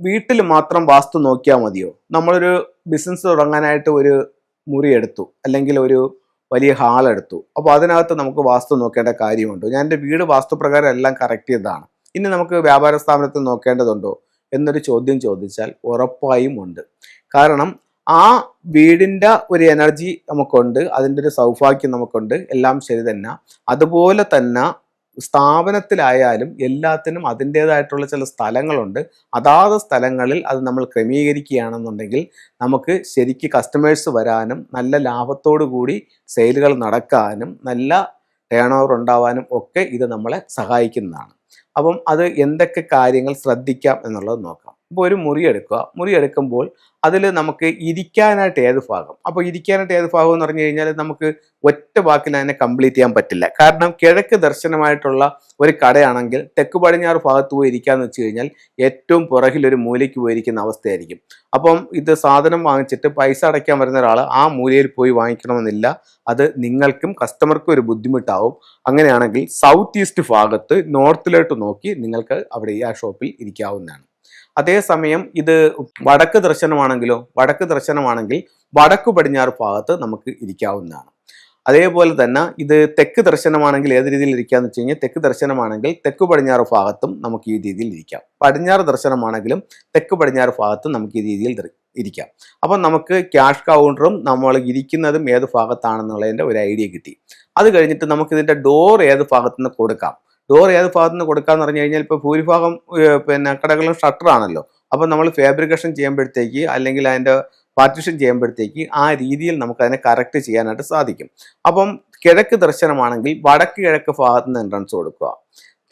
വീട്ടിൽ മാത്രം വാസ്തു നോക്കിയാൽ മതിയോ? നമ്മളൊരു ബിസിനസ് തുടങ്ങാനായിട്ട് ഒരു മുറി എടുത്തു, അല്ലെങ്കിൽ ഒരു വലിയ ഹാൾ എടുത്തു. അപ്പോൾ അതിനകത്ത് നമുക്ക് വാസ്തു നോക്കേണ്ട കാര്യമുണ്ടോ? ഞാൻ എൻ്റെ വീട് വാസ്തുപ്രകാരം എല്ലാം കറക്റ്റ് ചെയ്തതാണ്, ഇനി നമുക്ക് വ്യാപാര സ്ഥാപനത്തിൽ നോക്കേണ്ടതുണ്ടോ എന്നൊരു ചോദ്യം ചോദിച്ചാൽ ഉറപ്പായും ഉണ്ട്. കാരണം ആ വീടിൻ്റെ ഒരു എനർജി നമുക്കുണ്ട്, അതിൻ്റെ ഒരു സൗഭാഗ്യം നമുക്കുണ്ട്, എല്ലാം ശരി തന്നെ. അതുപോലെ തന്നെ സ്ഥാപനത്തിലായാലും എല്ലാത്തിനും അതിൻ്റേതായിട്ടുള്ള ചില സ്ഥലങ്ങളുണ്ട്. അതാത് സ്ഥലങ്ങളിൽ അത് നമ്മൾ ക്രമീകരിക്കുകയാണെന്നുണ്ടെങ്കിൽ നമുക്ക് ശരിക്ക് കസ്റ്റമേഴ്സ് വരാനും നല്ല ലാഭത്തോടു കൂടി സെയിലുകൾ നടക്കാനും നല്ല ടേൺ ഓവർ ഉണ്ടാവാനും ഒക്കെ ഇത് നമ്മളെ സഹായിക്കുന്നതാണ്. അപ്പം അത് എന്തൊക്കെ കാര്യങ്ങൾ ശ്രദ്ധിക്കാം എന്നുള്ളത് നോക്കാം. ഇപ്പോൾ ഒരു മുറി എടുക്കുക. മുറി എടുക്കുമ്പോൾ അതിൽ നമുക്ക് ഇരിക്കാനായിട്ട് ഏത് ഭാഗം, അപ്പോൾ ഇരിക്കാനായിട്ട് ഏത് ഭാഗം എന്ന് പറഞ്ഞു കഴിഞ്ഞാൽ നമുക്ക് ഒറ്റ വാക്കിൽ അതിനെ കംപ്ലീറ്റ് ചെയ്യാൻ പറ്റില്ല. കാരണം കിഴക്ക് ദർശനമായിട്ടുള്ള ഒരു കടയാണെങ്കിൽ തെക്ക് പടിഞ്ഞാറ് ഭാഗത്ത് പോയി ഇരിക്കാന്ന് വെച്ച് കഴിഞ്ഞാൽ ഏറ്റവും പുറകിലൊരു മൂലയ്ക്ക് പോയിരിക്കുന്ന അവസ്ഥയായിരിക്കും. അപ്പം ഇത് സാധനം വാങ്ങിച്ചിട്ട് പൈസ അടയ്ക്കാൻ വരുന്ന ഒരാൾ ആ മൂലയിൽ പോയി വാങ്ങിക്കണമെന്നില്ല. അത് നിങ്ങൾക്കും കസ്റ്റമർക്കും ഒരു ബുദ്ധിമുട്ടാവും. അങ്ങനെയാണെങ്കിൽ സൗത്ത് ഈസ്റ്റ് ഭാഗത്ത് നോർത്തിലോട്ട് നോക്കി നിങ്ങൾക്ക് അവിടെ ആ ഷോപ്പിൽ ഇരിക്കാവുന്നതാണ്. അതേസമയം ഇത് വടക്ക് ദർശനമാണെങ്കിലോ, വടക്ക് ദർശനമാണെങ്കിൽ വടക്ക് പടിഞ്ഞാറ് ഭാഗത്ത് നമുക്ക് ഇരിക്കാവുന്നതാണ്. അതേപോലെ തന്നെ ഇത് തെക്ക് ദർശനമാണെങ്കിൽ ഏത് രീതിയിൽ ഇരിക്കാന്ന് വെച്ച് കഴിഞ്ഞാൽ തെക്ക് ദർശനമാണെങ്കിൽ തെക്ക് പടിഞ്ഞാറ് ഭാഗത്തും നമുക്ക് ഈ രീതിയിൽ ഇരിക്കാം. പടിഞ്ഞാറ് ദർശനമാണെങ്കിലും തെക്ക് പടിഞ്ഞാറ് ഭാഗത്തും നമുക്ക് ഈ രീതിയിൽ ഇരിക്കാം. അപ്പം നമുക്ക് ക്യാഷ് കൗണ്ടറും നമ്മൾ ഇരിക്കുന്നതും ഏത് ഭാഗത്താണെന്നുള്ളതിൻ്റെ ഒരു ഐഡിയ കിട്ടി. അത് കഴിഞ്ഞിട്ട് നമുക്കിതിൻ്റെ ഡോർ ഏത് ഭാഗത്തു നിന്ന് കൊടുക്കാം. ഡോർ ഏത് ഭാഗത്ത് നിന്ന് കൊടുക്കാന്ന് പറഞ്ഞു കഴിഞ്ഞാൽ ഇപ്പോൾ ഭൂരിഭാഗം കടകളും ഷട്ടറാണല്ലോ. അപ്പം നമ്മൾ ഫാബ്രിക്കേഷൻ ചെയ്യുമ്പോഴത്തേക്ക് അല്ലെങ്കിൽ അതിൻ്റെ പാർട്ടീഷൻ ചെയ്യുമ്പോഴത്തേക്ക് ആ രീതിയിൽ നമുക്കതിനെ കറക്റ്റ് ചെയ്യാനായിട്ട് സാധിക്കും. അപ്പം കിഴക്ക് ദർശനമാണെങ്കിൽ വടക്ക് കിഴക്ക് ഭാഗത്ത് നിന്ന് എൻട്രൻസ് കൊടുക്കുക.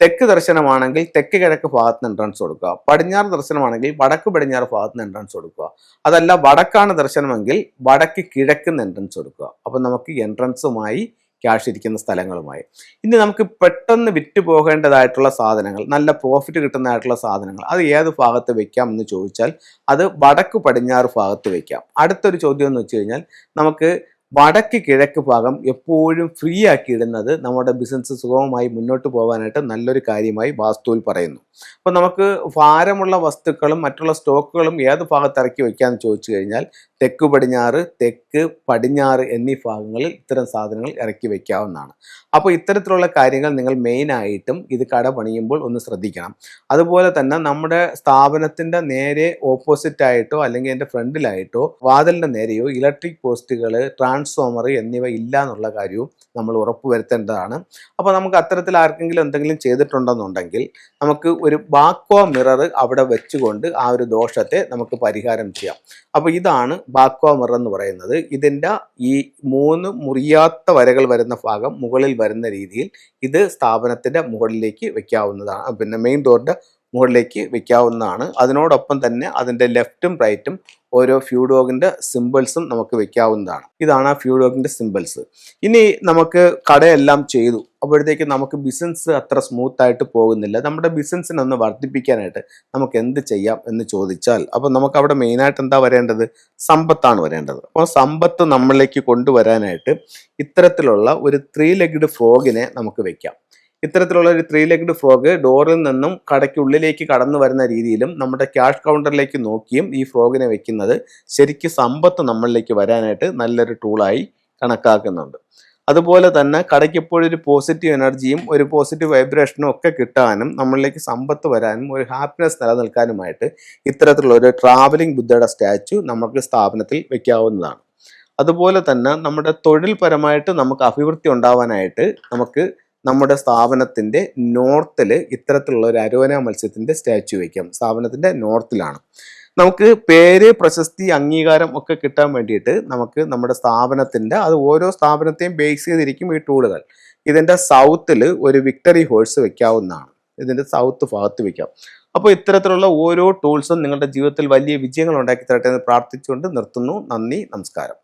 തെക്ക് ദർശനമാണെങ്കിൽ തെക്ക് കിഴക്ക് ഭാഗത്ത് നിന്ന് എൻട്രൻസ് കൊടുക്കുക. പടിഞ്ഞാറ് ദർശനമാണെങ്കിൽ വടക്ക് പടിഞ്ഞാറ് ഭാഗത്ത് നിന്ന് എൻട്രൻസ് കൊടുക്കുക. അതല്ല വടക്കാണ് ദർശനമെങ്കിൽ വടക്ക് കിഴക്ക് നിന്ന് എൻട്രൻസ് കൊടുക്കുക. അപ്പം നമുക്ക് എൻട്രൻസുമായി ക്യാഷ് ഇരിക്കുന്ന സ്ഥലങ്ങളുമായി. ഇനി നമുക്ക് പെട്ടെന്ന് വിറ്റ് പോകേണ്ടതായിട്ടുള്ള സാധനങ്ങൾ, നല്ല പ്രോഫിറ്റ് കിട്ടുന്നതായിട്ടുള്ള സാധനങ്ങൾ, അത് ഏത് ഭാഗത്ത് വെക്കാം എന്ന് ചോദിച്ചാൽ അത് വടക്ക് പടിഞ്ഞാറ് ഭാഗത്ത് വെക്കാം. അടുത്തൊരു ചോദ്യം എന്ന് വെച്ച് കഴിഞ്ഞാൽ നമുക്ക് വടക്ക് കിഴക്ക് ഭാഗം എപ്പോഴും ഫ്രീ ആക്കി ഇടുന്നത് നമ്മുടെ ബിസിനസ് സുഗമമായി മുന്നോട്ട് പോകാനായിട്ട് നല്ലൊരു കാര്യമായി വാസ്തുവിൽ പറയുന്നു. അപ്പോൾ നമുക്ക് ഭാരമുള്ള വസ്തുക്കളും മറ്റുള്ള സ്റ്റോക്കുകളും ഏത് ഭാഗത്ത് ഇറക്കി വയ്ക്കാമെന്ന് ചോദിച്ചു കഴിഞ്ഞാൽ തെക്ക് പടിഞ്ഞാറ്, തെക്ക് പടിഞ്ഞാറ് എന്നീ ഭാഗങ്ങളിൽ ഇത്തരം സാധനങ്ങൾ ഇറക്കി വയ്ക്കാവുന്നതാണ്. അപ്പോൾ ഇത്തരത്തിലുള്ള കാര്യങ്ങൾ നിങ്ങൾ മെയിനായിട്ടും ഇത് കട പണിയുമ്പോൾ ഒന്ന് ശ്രദ്ധിക്കണം. അതുപോലെ തന്നെ നമ്മുടെ സ്ഥാപനത്തിൻ്റെ നേരെ ഓപ്പോസിറ്റായിട്ടോ അല്ലെങ്കിൽ എൻ്റെ ഫ്രണ്ടിലായിട്ടോ വാതിലിൻ്റെ നേരെയോ ഇലക്ട്രിക് പോസ്റ്റുകൾ, ട്രാൻസ്ഫോമർ എന്നിവ ഇല്ല എന്നുള്ള കാര്യവും നമ്മൾ ഉറപ്പുവരുത്തേണ്ടതാണ്. അപ്പോൾ നമുക്ക് അത്തരത്തിൽ ആർക്കെങ്കിലും എന്തെങ്കിലും ചെയ്തിട്ടുണ്ടെന്നുണ്ടെങ്കിൽ നമുക്ക് ഒരു ബാക്വ മിറർ അവിടെ വെച്ചുകൊണ്ട് ആ ഒരു ദോഷത്തെ നമുക്ക് പരിഹാരം ചെയ്യാം. അപ്പോൾ ഇതാണ് ബാക്വ മിറർ എന്ന് പറയുന്നത്. ഇതിൻ്റെ ഈ 3 മുറിയാത്ത വരകൾ വരുന്ന ഭാഗം മുകളിൽ വരുന്ന രീതിയിൽ ഇത് സ്ഥാപനത്തിൻ്റെ മുകളിലേക്ക് വെക്കാവുന്നതാണ്. പിന്നെ മെയിൻ ഡോറിൻ്റെ മുകളിലേക്ക് വെക്കാവുന്നതാണ്. അതിനോടൊപ്പം തന്നെ അതിൻ്റെ ലെഫ്റ്റും റൈറ്റും ഓരോ ഫ്യൂഡോഗിൻ്റെ സിമ്പിൾസും നമുക്ക് വെക്കാവുന്നതാണ്. ഇതാണ് ആ ഫ്യൂഡോഗിൻ്റെ സിമ്പിൾസ്. ഇനി നമുക്ക് കടയെല്ലാം ചെയ്തു, അപ്പോഴത്തേക്ക് നമുക്ക് ബിസിനസ് അത്ര സ്മൂത്തായിട്ട് പോകുന്നില്ല. നമ്മുടെ ബിസിനസ്സിനൊന്ന് വർദ്ധിപ്പിക്കാനായിട്ട് നമുക്ക് എന്ത് ചെയ്യാം എന്ന് ചോദിച്ചാൽ, അപ്പോൾ നമുക്ക് അവിടെ മെയിനായിട്ട് എന്താ വരേണ്ടത്? സമ്പത്താണ് വരേണ്ടത്. അപ്പോൾ സമ്പത്ത് നമ്മളിലേക്ക് കൊണ്ടുവരാനായിട്ട് ഇത്തരത്തിലുള്ള ഒരു 3 legged ഫ്രോഗിനെ നമുക്ക് വെക്കാം. ഇത്തരത്തിലുള്ള ഒരു 3 legged ഫ്രോഗ് ഡോറിൽ നിന്നും കടയ്ക്കുള്ളിലേക്ക് കടന്നു വരുന്ന രീതിയിലും നമ്മുടെ ക്യാഷ് കൗണ്ടറിലേക്ക് നോക്കിയും ഈ ഫ്രോഗിനെ വെക്കുന്നത് ശരിക്കും സമ്പത്ത് നമ്മളിലേക്ക് വരാനായിട്ട് നല്ലൊരു ടൂളായി കണക്കാക്കുന്നുണ്ട്. അതുപോലെ തന്നെ കടയ്ക്ക് എപ്പോഴും ഒരു പോസിറ്റീവ് എനർജിയും ഒരു പോസിറ്റീവ് വൈബ്രേഷനും ഒക്കെ കിട്ടാനും നമ്മളിലേക്ക് സമ്പത്ത് വരാനും ഒരു ഹാപ്പിനെസ് നിലനിൽക്കാനുമായിട്ട് ഇത്തരത്തിലുള്ള ഒരു ട്രാവലിംഗ് ബുദ്ധയുടെ സ്റ്റാച്ചു നമുക്ക് സ്ഥാപനത്തിൽ വെക്കാവുന്നതാണ്. അതുപോലെ തന്നെ നമ്മുടെ തൊഴിൽപരമായിട്ട് നമുക്ക് അഭിവൃദ്ധി ഉണ്ടാവാനായിട്ട് നമുക്ക് നമ്മുടെ സ്ഥാപനത്തിൻ്റെ നോർത്തിൽ ഇത്തരത്തിലുള്ള ഒരു അരോന മത്സ്യത്തിൻ്റെ സ്റ്റാച്ചു വയ്ക്കാം. സ്ഥാപനത്തിൻ്റെ നോർത്തിലാണ്. നമുക്ക് പേര്, പ്രശസ്തി, അംഗീകാരം ഒക്കെ കിട്ടാൻ വേണ്ടിയിട്ട് നമുക്ക് നമ്മുടെ സ്ഥാപനത്തിൻ്റെ, അത് ഓരോ സ്ഥാപനത്തെയും ബേസ് ചെയ്തിരിക്കും ഈ ടൂളുകൾ. ഇതിൻ്റെ സൗത്തിൽ ഒരു വിക്ടറി ഹോഴ്സ് വെക്കാവുന്നതാണ്. ഇതിൻ്റെ സൗത്ത് ഭാഗത്ത് വെക്കാം. അപ്പോൾ ഇത്തരത്തിലുള്ള ഓരോ ടൂൾസും നിങ്ങളുടെ ജീവിതത്തിൽ വലിയ വിജയങ്ങൾ ഉണ്ടാക്കി തരട്ടെ എന്ന് പ്രാർത്ഥിച്ചുകൊണ്ട് നിർത്തുന്നു. നന്ദി, നമസ്കാരം.